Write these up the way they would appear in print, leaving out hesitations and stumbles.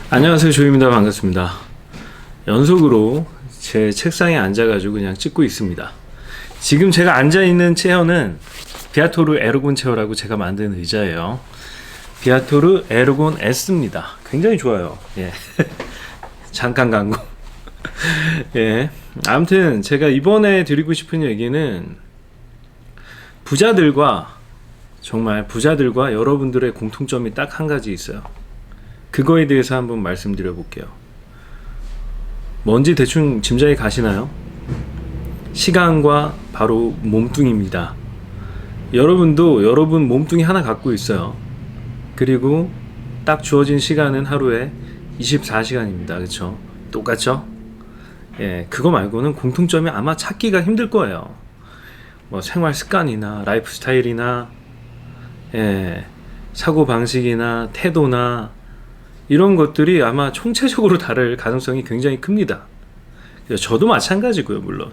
안녕하세요, 조입니다. 반갑습니다. 연속으로 제 책상에 앉아가지고 그냥 찍고 있습니다. 지금 제가 앉아있는 체어는 비아토르 에르곤 체어라고 제가 만든 의자예요. 비아토르 에르곤 S입니다. 굉장히 좋아요. 예. 잠깐 광고. 예. 아무튼 제가 이번에 드리고 싶은 얘기는 정말 부자들과 여러분들의 공통점이 딱 한 가지 있어요. 그거에 대해서 한번 말씀드려 볼게요. 뭔지 대충 짐작이 가시나요? 시간과 바로 몸뚱이입니다. 여러분도 여러분 몸뚱이 하나 갖고 있어요. 그리고 딱 주어진 시간은 하루에 24시간입니다. 그쵸? 똑같죠? 예, 그거 말고는 공통점이 아마 찾기가 힘들 거예요. 뭐 생활 습관이나 라이프 스타일이나 사고 방식이나 태도나 이런 것들이 아마 총체적으로 다를 가능성이 굉장히 큽니다. 저도 마찬가지고요, 물론.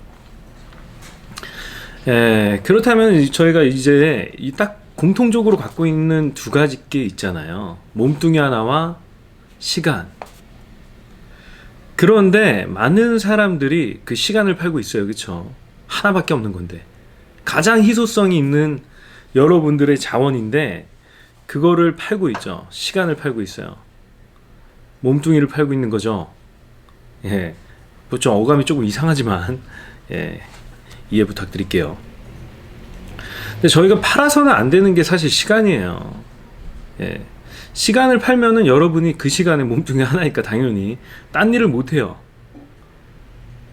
그렇다면 저희가 이제 이 딱 공통적으로 갖고 있는 두 가지 게 있잖아요. 몸뚱이 하나와 시간. 그런데 많은 사람들이 그 시간을 팔고 있어요. 그쵸? 하나밖에 없는 건데. 가장 희소성이 있는 여러분들의 자원인데 그거를 팔고 있죠. 시간을 팔고 있어요. 몸뚱이를 팔고 있는 거죠. 예, 뭐 좀 어감이 조금 이상하지만 이해 부탁드릴게요. 근데 저희가 팔아서는 안 되는 게 사실 시간이에요. 시간을 팔면은 여러분이 그 시간에 몸뚱이 하나니까 당연히 딴 일을 못 해요.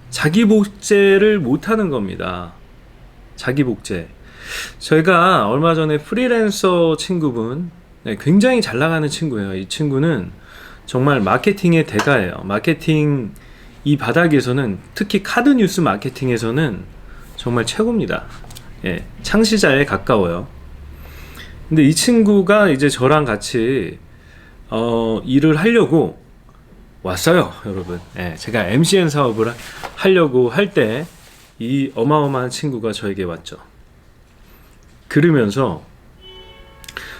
자기 복제를 못 하는 겁니다. 자기 복제. 저희가 얼마 전에 프리랜서 친구분, 굉장히 잘 나가는 친구예요. 이 친구는 정말 마케팅의 대가예요. 마케팅 이 바닥에서는, 특히 카드 뉴스 마케팅에서는 정말 최고입니다. 창시자에 가까워요. 근데 이 친구가 이제 저랑 같이 일을 하려고 왔어요, 여러분. 제가 MCN 사업을 하려고 할 때 이 어마어마한 친구가 저에게 왔죠. 그러면서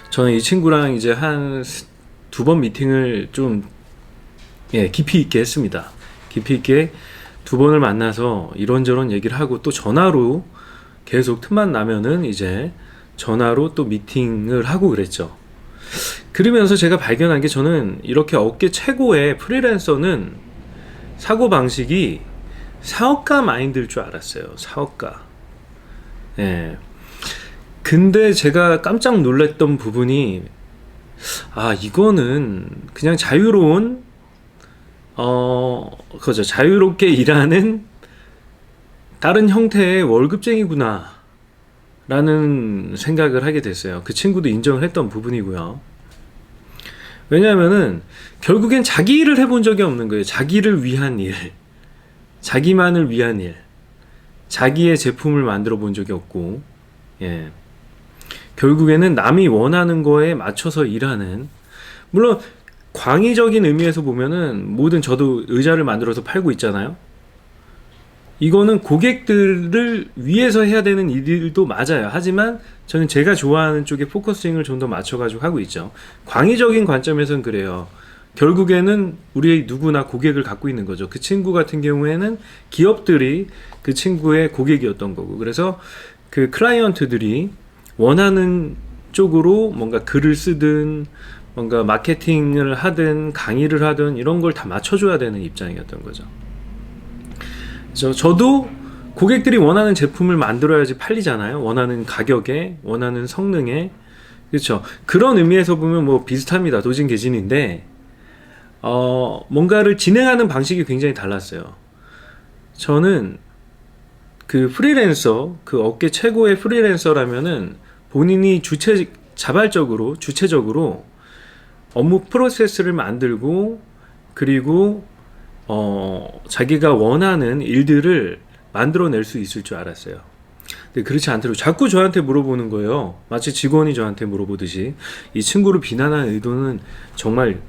저는 이 친구랑 이제 한 2번 미팅을 좀 깊이 있게 했습니다. 깊이 있게 2번을 만나서 이런저런 얘기를 하고, 또 전화로 계속 틈만 나면은 이제 전화로 또 미팅을 하고 그랬죠. 그러면서 제가 발견한 게, 저는 이렇게 업계 최고의 프리랜서는 사고방식이 사업가 마인드일 줄 알았어요. 사업가. 근데 제가 깜짝 놀랐던 부분이, 이거는 그냥 자유로운, 그죠. 자유롭게 일하는 다른 형태의 월급쟁이구나 라는 생각을 하게 됐어요. 그 친구도 인정을 했던 부분이고요. 왜냐하면은 결국엔 자기 일을 해본 적이 없는 거예요. 자기를 위한 일, 자기만을 위한 일, 자기의 제품을 만들어 본 적이 없고, 결국에는 남이 원하는 거에 맞춰서 일하는, 물론 광의적인 의미에서 보면은 저도 의자를 만들어서 팔고 있잖아요. 이거는 고객들을 위해서 해야 되는 일도 맞아요. 하지만 저는 제가 좋아하는 쪽에 포커싱을 좀 더 맞춰가지고 하고 있죠. 광의적인 관점에서는 그래요. 결국에는 우리 누구나 고객을 갖고 있는 거죠. 그 친구 같은 경우에는 기업들이 그 친구의 고객이었던 거고, 그래서 그 클라이언트들이 원하는 쪽으로 뭔가 글을 쓰든 뭔가 마케팅을 하든 강의를 하든 이런 걸 다 맞춰줘야 되는 입장이었던 거죠. 저도 고객들이 원하는 제품을 만들어야지 팔리잖아요. 원하는 가격에, 원하는 성능에. 그렇죠. 그런 의미에서 보면 뭐 비슷합니다. 도진개진인데 뭔가를 진행하는 방식이 굉장히 달랐어요. 저는 그 프리랜서, 그 업계 최고의 프리랜서라면은 본인이 자발적으로, 주체적으로 업무 프로세스를 만들고, 그리고 자기가 원하는 일들을 만들어낼 수 있을 줄 알았어요. 근데 그렇지 않더라고요. 자꾸 저한테 물어보는 거예요. 마치 직원이 저한테 물어보듯이. 이 친구를 비난하는 의도는 정말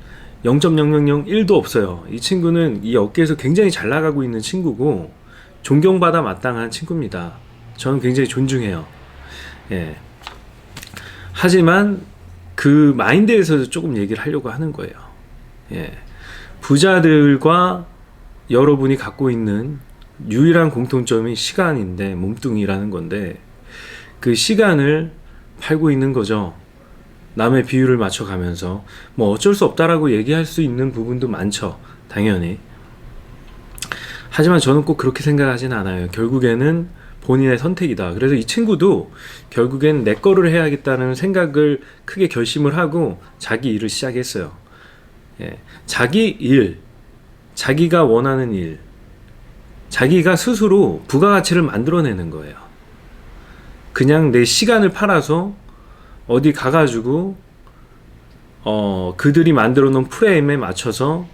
0.0001도 없어요. 이 친구는 이 업계에서 굉장히 잘 나가고 있는 친구고 존경받아 마땅한 친구입니다. 저는 굉장히 존중해요. 하지만 그 마인드에서 조금 얘기를 하려고 하는 거예요. 부자들과 여러분이 갖고 있는 유일한 공통점이 시간인데, 몸뚱이라는 건데, 그 시간을 팔고 있는 거죠. 남의 비율을 맞춰가면서. 뭐 어쩔 수 없다라고 얘기할 수 있는 부분도 많죠, 당연히. 하지만 저는 꼭 그렇게 생각하진 않아요. 결국에는 본인의 선택이다. 그래서 이 친구도 결국엔 내 거를 해야겠다는 생각을 크게 결심을 하고 자기 일을 시작했어요. 예. 자기 일, 자기가 원하는 일, 자기가 스스로 부가가치를 만들어내는 거예요. 그냥 내 시간을 팔아서 어디 가가지고 그들이 만들어 놓은 프레임에 맞춰서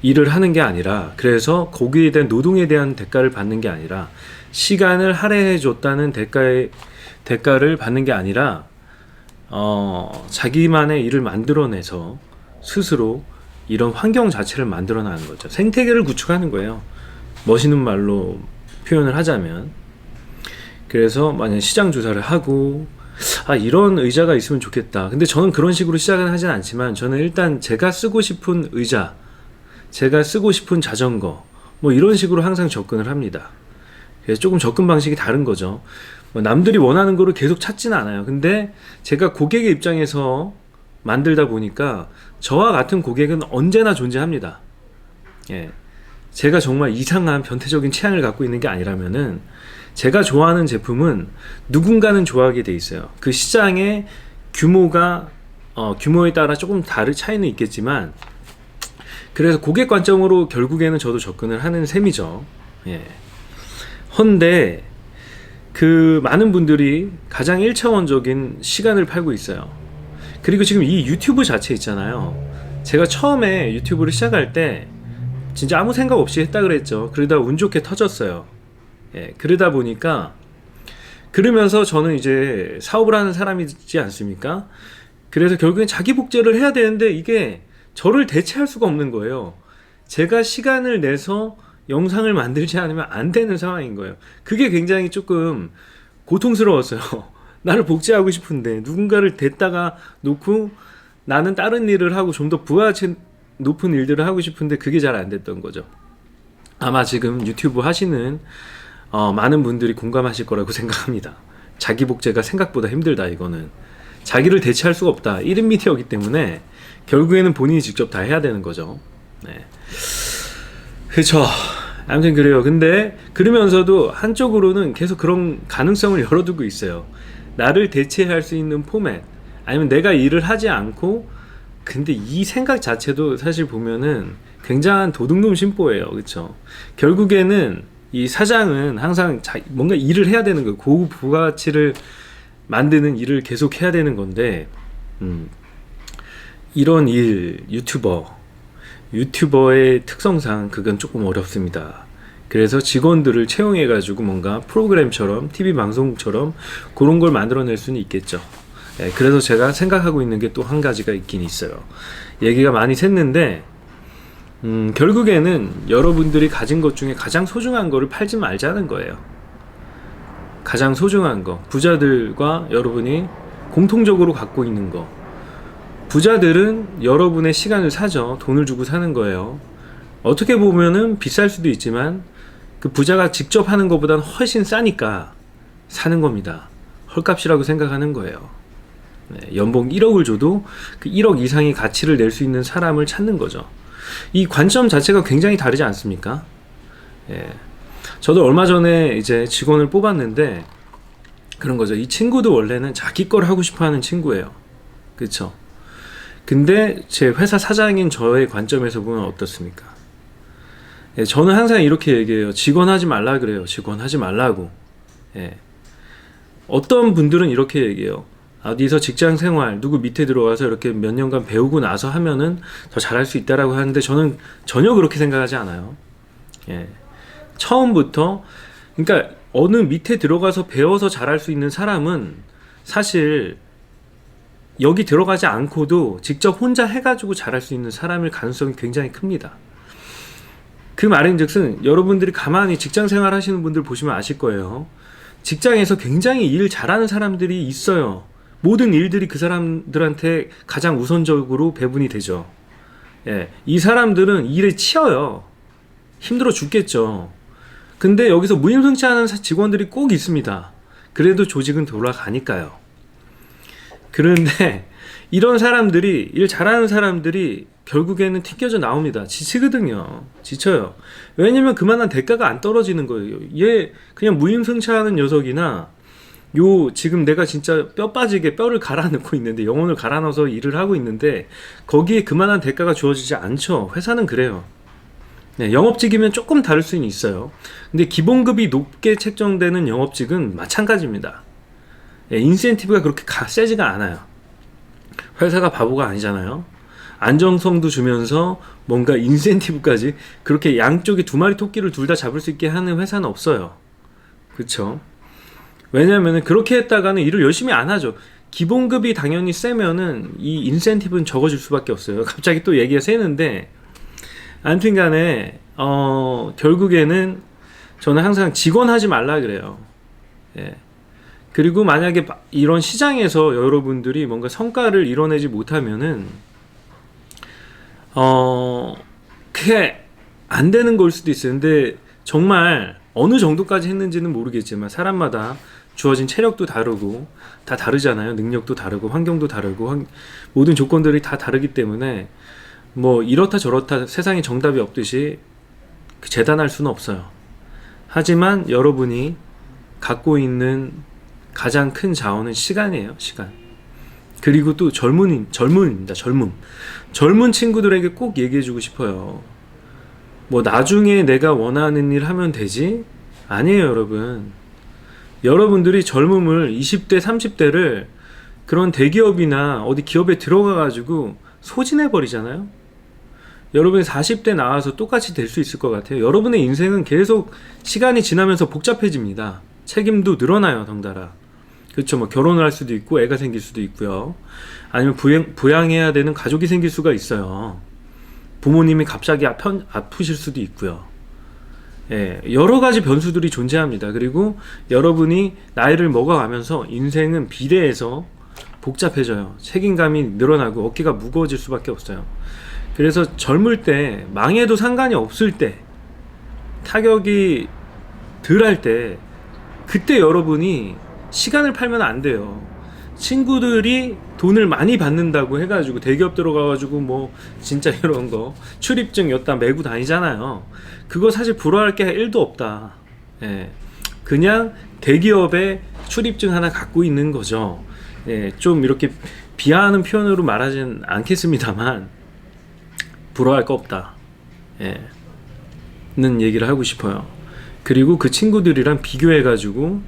일을 하는 게 아니라, 그래서 거기에 대한 노동에 대한 대가를 받는 게 아니라, 시간을 할애해 줬다는 대가를 받는 게 아니라, 자기만의 일을 만들어내서 스스로 이런 환경 자체를 만들어나는 거죠. 생태계를 구축하는 거예요. 멋있는 말로 표현을 하자면. 그래서 만약 시장 조사를 하고, 이런 의자가 있으면 좋겠다. 근데 저는 그런 식으로 시작은 하진 않지만, 저는 일단 제가 쓰고 싶은 의자, 제가 쓰고 싶은 자전거, 뭐 이런 식으로 항상 접근을 합니다. 그래서 조금 접근 방식이 다른 거죠. 뭐 남들이 원하는 거를 계속 찾지는 않아요. 근데 제가 고객의 입장에서 만들다 보니까 저와 같은 고객은 언제나 존재합니다. 예. 제가 정말 이상한 변태적인 취향을 갖고 있는 게 아니라면은, 제가 좋아하는 제품은 누군가는 좋아하게 돼 있어요. 그 시장의 규모에 따라 조금 다른 차이는 있겠지만, 그래서 고객 관점으로 결국에는 저도 접근을 하는 셈이죠. 예. 헌데 그 많은 분들이 가장 1차원적인 시간을 팔고 있어요. 그리고 지금 이 유튜브 자체 있잖아요. 제가 처음에 유튜브를 시작할 때 진짜 아무 생각 없이 했다 그랬죠. 그러다 운 좋게 터졌어요. 예. 그러다 보니까, 그러면서 저는 이제 사업을 하는 사람이지 않습니까? 그래서 결국엔 자기 복제를 해야 되는데, 이게 저를 대체할 수가 없는 거예요. 제가 시간을 내서 영상을 만들지 않으면 안 되는 상황인 거예요. 그게 굉장히 조금 고통스러웠어요. 나를 복제하고 싶은데 누군가를 댔다가 놓고 나는 다른 일을 하고 좀 더 부가가치 높은 일들을 하고 싶은데 그게 잘 안 됐던 거죠. 아마 지금 유튜브 하시는 많은 분들이 공감하실 거라고 생각합니다. 자기 복제가 생각보다 힘들다. 이거는 자기를 대체할 수가 없다. 1인 미디어이기 때문에 결국에는 본인이 직접 다 해야 되는 거죠. 네. 그쵸. 아무튼 그래요. 근데 그러면서도 한쪽으로는 계속 그런 가능성을 열어두고 있어요. 나를 대체할 수 있는 포맷, 아니면 내가 일을 하지 않고, 근데 이 생각 자체도 사실 보면은 굉장한 도둑놈 심보예요. 그쵸. 결국에는 이 사장은 항상 뭔가 일을 해야 되는 거예요. 고부가치를 만드는 일을 계속 해야 되는 건데, 이런 일, 유튜버의 특성상 그건 조금 어렵습니다. 그래서 직원들을 채용해가지고 뭔가 프로그램처럼, TV 방송처럼 그런 걸 만들어낼 수는 있겠죠. 네, 그래서 제가 생각하고 있는 게 또 한 가지가 있긴 있어요. 얘기가 많이 샜는데, 결국에는 여러분들이 가진 것 중에 가장 소중한 거를 팔지 말자는 거예요. 가장 소중한 거, 부자들과 여러분이 공통적으로 갖고 있는 거. 부자들은 여러분의 시간을 사죠. 돈을 주고 사는 거예요. 어떻게 보면은 비쌀 수도 있지만 그 부자가 직접 하는 것보다는 훨씬 싸니까 사는 겁니다. 헐값이라고 생각하는 거예요. 네, 연봉 1억을 줘도 그 1억 이상의 가치를 낼 수 있는 사람을 찾는 거죠. 이 관점 자체가 굉장히 다르지 않습니까? 예. 저도 얼마 전에 이제 직원을 뽑았는데 그런 거죠. 이 친구도 원래는 자기 걸 하고 싶어 하는 친구예요. 그쵸? 근데 제 회사 사장인 저의 관점에서 보면 어떻습니까? 예, 저는 항상 이렇게 얘기해요. 직원 하지 말라 그래요. 직원 하지 말라고. 예. 어떤 분들은 이렇게 얘기해요. 어디서 직장 생활, 누구 밑에 들어가서 이렇게 몇 년간 배우고 나서 하면은 더 잘할 수 있다라고 하는데 저는 전혀 그렇게 생각하지 않아요. 예. 처음부터, 그러니까 어느 밑에 들어가서 배워서 잘할 수 있는 사람은 사실 여기 들어가지 않고도 직접 혼자 해가지고 잘할 수 있는 사람일 가능성이 굉장히 큽니다. 그 말인즉슨 여러분들이 가만히 직장 생활 하시는 분들 보시면 아실 거예요. 직장에서 굉장히 일 잘하는 사람들이 있어요. 모든 일들이 그 사람들한테 가장 우선적으로 배분이 되죠. 예, 이 사람들은 일에 치여요. 힘들어 죽겠죠. 근데 여기서 무임승차하는 직원들이 꼭 있습니다. 그래도 조직은 돌아가니까요. 그런데 이런 사람들이, 일 잘하는 사람들이 결국에는 튕겨져 나옵니다. 지치거든요. 지쳐요. 왜냐면 그만한 대가가 안 떨어지는 거예요. 얘 그냥 무임승차하는 녀석이나 요 지금 내가 진짜 뼈 빠지게 뼈를 갈아 넣고 있는데, 영혼을 갈아 넣어서 일을 하고 있는데 거기에 그만한 대가가 주어지지 않죠. 회사는 그래요. 네, 영업직이면 조금 다를 수는 있어요. 근데 기본급이 높게 책정되는 영업직은 마찬가지입니다. 네, 인센티브가 그렇게 세지가 않아요. 회사가 바보가 아니잖아요. 안정성도 주면서 뭔가 인센티브까지 그렇게 양쪽에 두 마리 토끼를 둘 다 잡을 수 있게 하는 회사는 없어요. 그쵸? 왜냐면은 그렇게 했다가는 일을 열심히 안 하죠. 기본급이 당연히 세면은 이 인센티브는 적어질 수밖에 없어요. 갑자기 또 얘기가 새는데, 아무튼 간에 결국에는 저는 항상 직원 하지 말라 그래요. 예. 그리고 만약에 이런 시장에서 여러분들이 뭔가 성과를 이뤄내지 못하면은 그게 안 되는 걸 수도 있어요. 근데 정말 어느 정도까지 했는지는 모르겠지만 사람마다 주어진 체력도 다르고 다 다르잖아요. 능력도 다르고 환경도 다르고 모든 조건들이 다 다르기 때문에 뭐 이렇다 저렇다 세상에 정답이 없듯이 재단할 수는 없어요. 하지만 여러분이 갖고 있는 가장 큰 자원은 시간이에요. 시간. 그리고 또 젊음입니다. 젊은 친구들에게 꼭 얘기해주고 싶어요. 뭐 나중에 내가 원하는 일 하면 되지? 아니에요, 여러분. 여러분들이 젊음을 20대, 30대를 그런 대기업이나 어디 기업에 들어가가지고 소진해버리잖아요. 여러분이 40대 나와서 똑같이 될 수 있을 것 같아요. 여러분의 인생은 계속 시간이 지나면서 복잡해집니다. 책임도 늘어나요, 덩달아. 그렇죠. 뭐 결혼을 할 수도 있고 애가 생길 수도 있고요. 아니면 부양해야 되는 가족이 생길 수가 있어요. 부모님이 갑자기 아프실 수도 있고요. 예, 여러 가지 변수들이 존재합니다. 그리고 여러분이 나이를 먹어가면서 인생은 비례해서 복잡해져요. 책임감이 늘어나고 어깨가 무거워질 수밖에 없어요. 그래서 젊을 때 망해도 상관이 없을 때, 타격이 덜 할 때, 그때 여러분이 시간을 팔면 안 돼요. 친구들이 돈을 많이 받는다고 해가지고 대기업 들어가가지고 뭐 진짜 이런 거 출입증 여따 메고 다니잖아요. 그거 사실 부러워할 게 1도 없다. 예, 그냥 대기업에 출입증 하나 갖고 있는 거죠. 예, 좀 이렇게 비하하는 표현으로 말하진 않겠습니다만 부러워할 거 없다. 예, 는 얘기를 하고 싶어요. 그리고 그 친구들이랑 비교해가지고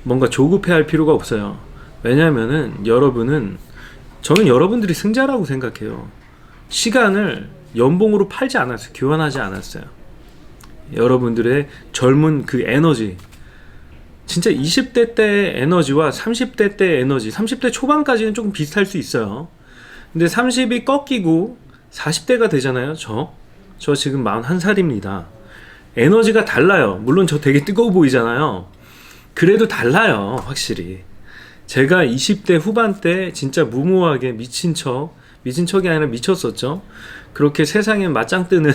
뭔가 조급해할 필요가 없어요. 왜냐면은 저는 여러분들이 승자라고 생각해요. 시간을 연봉으로 팔지 않았어요. 교환하지 않았어요. 여러분들의 젊은 그 에너지, 진짜 20대 때의 에너지와 30대 때의 에너지, 30대 초반까지는 조금 비슷할 수 있어요. 근데 30이 꺾이고 40대가 되잖아요. 저 지금 41살입니다. 에너지가 달라요. 물론 저 되게 뜨거워 보이잖아요. 그래도 달라요, 확실히. 제가 20대 후반 때 진짜 무모하게 미친 척이 아니라 미쳤었죠. 그렇게 세상에 맞짱 뜨는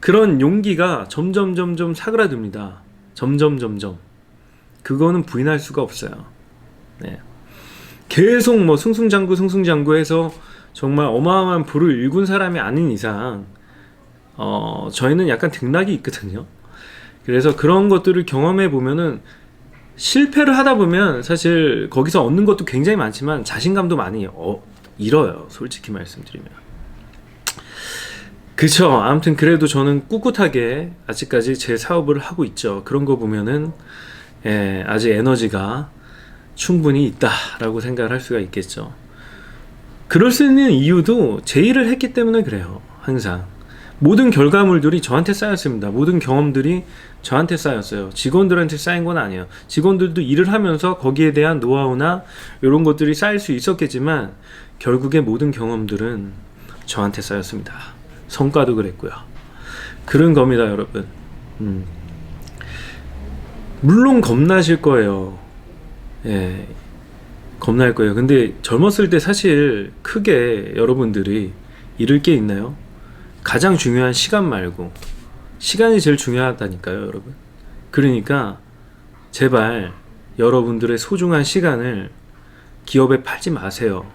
그런 용기가 점점 사그라듭니다. 점점. 그거는 부인할 수가 없어요. 네. 계속 뭐 승승장구 해서 정말 어마어마한 부를 일군 사람이 아닌 이상 저희는 약간 등락이 있거든요. 그래서 그런 것들을 경험해 보면은 실패를 하다 보면 사실 거기서 얻는 것도 굉장히 많지만 자신감도 많이 잃어요. 솔직히 말씀드리면. 그쵸. 아무튼 그래도 저는 꿋꿋하게 아직까지 제 사업을 하고 있죠. 그런 거 보면은 아직 에너지가 충분히 있다라고 생각을 할 수가 있겠죠. 그럴 수 있는 이유도 제 일을 했기 때문에 그래요. 항상 모든 결과물들이 저한테 쌓였습니다. 모든 경험들이 저한테 쌓였어요. 직원들한테 쌓인 건 아니에요. 직원들도 일을 하면서 거기에 대한 노하우나 이런 것들이 쌓일 수 있었겠지만 결국에 모든 경험들은 저한테 쌓였습니다. 성과도 그랬고요. 그런 겁니다, 여러분. 물론 겁나실 거예요. 예, 겁날 거예요. 근데 젊었을 때 사실 크게 여러분들이 잃을 게 있나요? 가장 중요한 시간 말고 시간이 제일 중요하다니까요, 여러분. 그러니까 제발 여러분들의 소중한 시간을 기업에 팔지 마세요.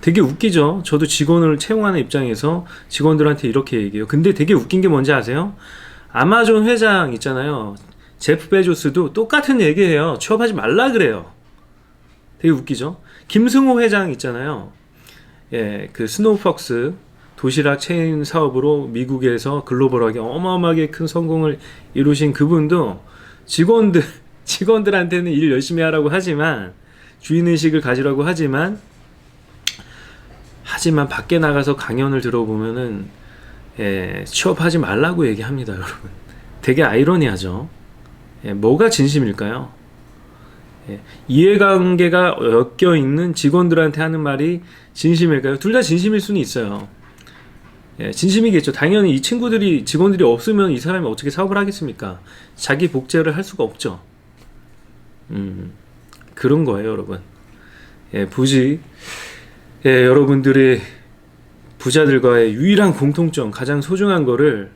되게 웃기죠? 저도 직원을 채용하는 입장에서 직원들한테 이렇게 얘기해요. 근데 되게 웃긴 게 뭔지 아세요? 아마존 회장 있잖아요. 제프 베조스도 똑같은 얘기해요. 취업하지 말라 그래요. 되게 웃기죠? 김승호 회장 있잖아요. 예, 그 스노우폭스 도시락 체인 사업으로 미국에서 글로벌하게 어마어마하게 큰 성공을 이루신 그분도 직원들한테는 일 열심히 하라고 하지만, 주인의식을 가지라고 하지만 밖에 나가서 강연을 들어보면은 취업하지 말라고 얘기합니다, 여러분. 되게 아이러니하죠. 뭐가 진심일까요? 이해관계가 엮여 있는 직원들한테 하는 말이 진심일까요? 둘 다 진심일 수는 있어요. 진심이겠죠. 당연히 이 직원들이 없으면 이 사람이 어떻게 사업을 하겠습니까? 자기 복제를 할 수가 없죠. 그런 거예요, 여러분. 부지 여러분들의 부자들과의 유일한 공통점, 가장 소중한 거를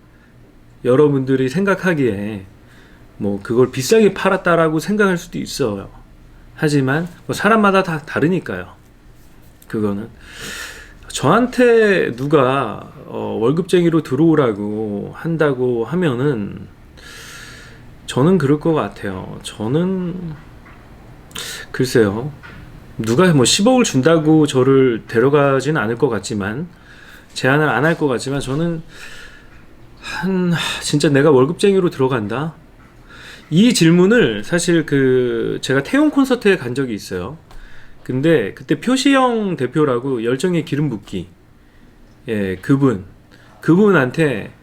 여러분들이 생각하기에 뭐 그걸 비싸게 팔았다라고 생각할 수도 있어요. 하지만 뭐 사람마다 다 다르니까요. 그거는 저한테 누가 월급쟁이로 들어오라고 한다고 하면은 저는 그럴 것 같아요. 저는 글쎄요, 누가 뭐 10억을 준다고 저를 데려가지는 않을 것 같지만, 제안을 안 할 것 같지만, 저는 진짜 내가 월급쟁이로 들어간다? 이 질문을 사실 제가 태용 콘서트에 간 적이 있어요. 근데 그때 표시영 대표라고 열정의 기름 붓기, 그분한테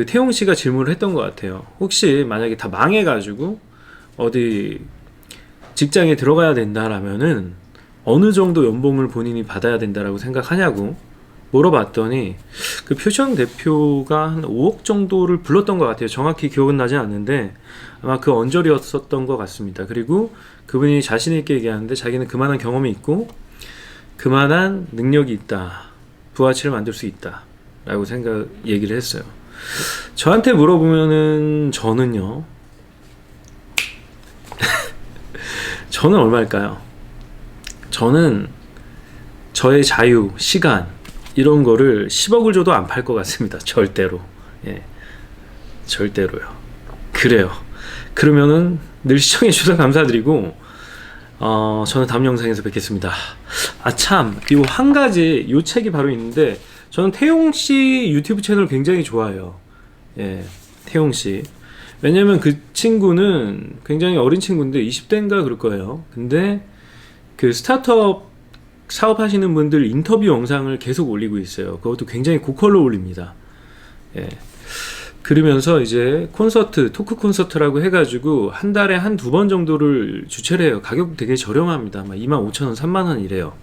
태용 씨가 질문을 했던 것 같아요. 혹시 만약에 다 망해가지고 어디 직장에 들어가야 된다라면은 어느 정도 연봉을 본인이 받아야 된다라고 생각하냐고 물어봤더니, 그 표시영 대표가 한 5억 정도를 불렀던 것 같아요. 정확히 기억은 나지 않는데 아마 그 언저리였었던 것 같습니다. 그리고 그분이 자신 있게 얘기하는데, 자기는 그만한 경험이 있고 그만한 능력이 있다, 부하치를 만들 수 있다 라고 얘기를 했어요. 저한테 물어보면은 저는요 저는 얼마일까요? 저는 저의 자유, 시간 이런 거를 10억을 줘도 안 팔 것 같습니다. 절대로. 절대로요. 그래요. 그러면은 늘 시청해 주셔서 감사드리고, 저는 다음 영상에서 뵙겠습니다. 참, 요 한 가지, 요 책이 바로 있는데, 저는 태용씨 유튜브 채널 굉장히 좋아해요. 태용씨. 왜냐면 그 친구는 굉장히 어린 친구인데 20대인가 그럴 거예요. 근데 그 스타트업 사업하시는 분들 인터뷰 영상을 계속 올리고 있어요. 그것도 굉장히 고퀄로 올립니다. 그러면서 이제 토크 콘서트라고 해가지고 한 달에 한두 번 정도를 주최를 해요. 가격 되게 저렴합니다. 막 25,000원, 30,000원 이래요.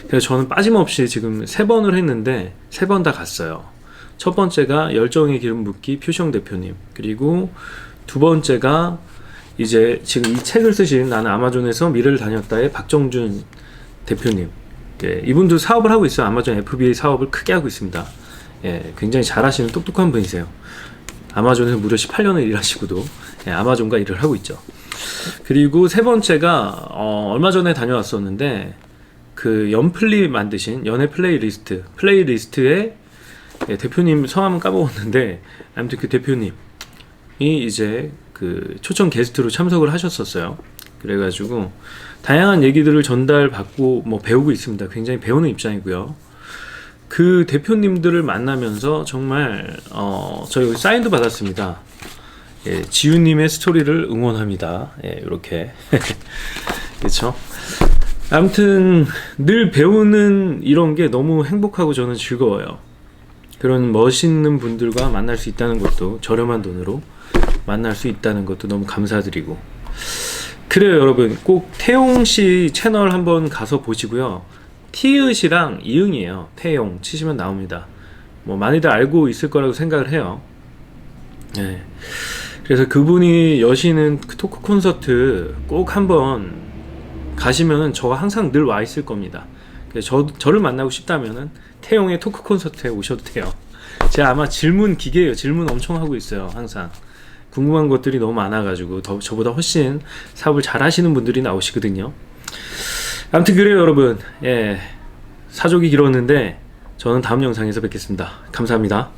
그래서 저는 빠짐없이 지금 3번을 했는데 3번 다 갔어요. 첫 번째가 열정의 기름 붓기 표시영 대표님, 그리고 두 번째가 이제 지금 이 책을 쓰신 나는 아마존에서 미래를 다녔다의 박정준 대표님. 이분도 사업을 하고 있어요. 아마존 FBA 사업을 크게 하고 있습니다. 굉장히 잘하시는 똑똑한 분이세요. 아마존에서 무려 18년을 일하시고도 아마존과 일을 하고 있죠. 그리고 세 번째가 얼마 전에 다녀왔었는데, 그 연플리 만드신 연애 플레이리스트의 대표님 성함은 까먹었는데, 아무튼 그 대표님이 이제 그 초청 게스트로 참석을 하셨었어요. 그래가지고 다양한 얘기들을 전달받고 뭐 배우고 있습니다. 굉장히 배우는 입장이고요. 그 대표님들을 만나면서 정말 저희 사인도 받았습니다. 지윤님의 스토리를 응원합니다. 이렇게 그렇죠. 아무튼 늘 배우는 이런 게 너무 행복하고 저는 즐거워요. 그런 멋있는 분들과 만날 수 있다는 것도, 저렴한 돈으로 만날 수 있다는 것도 너무 감사드리고, 그래요. 여러분 꼭 태용씨 채널 한번 가서 보시고요. 티읕이랑 이응이에요. 태용 치시면 나옵니다. 뭐 많이들 알고 있을 거라고 생각을 해요. 그래서 그분이 여시는 그 토크 콘서트 꼭 한번 가시면은 저가 항상 늘 와 있을 겁니다. 저를 만나고 싶다면은 태용의 토크 콘서트에 오셔도 돼요. 제가 아마 질문 기계예요. 질문 엄청 하고 있어요. 항상 궁금한 것들이 너무 많아가지고 저보다 훨씬 사업을 잘 하시는 분들이 나오시거든요. 아무튼 그래요, 여러분. 예, 사족이 길었는데 저는 다음 영상에서 뵙겠습니다. 감사합니다.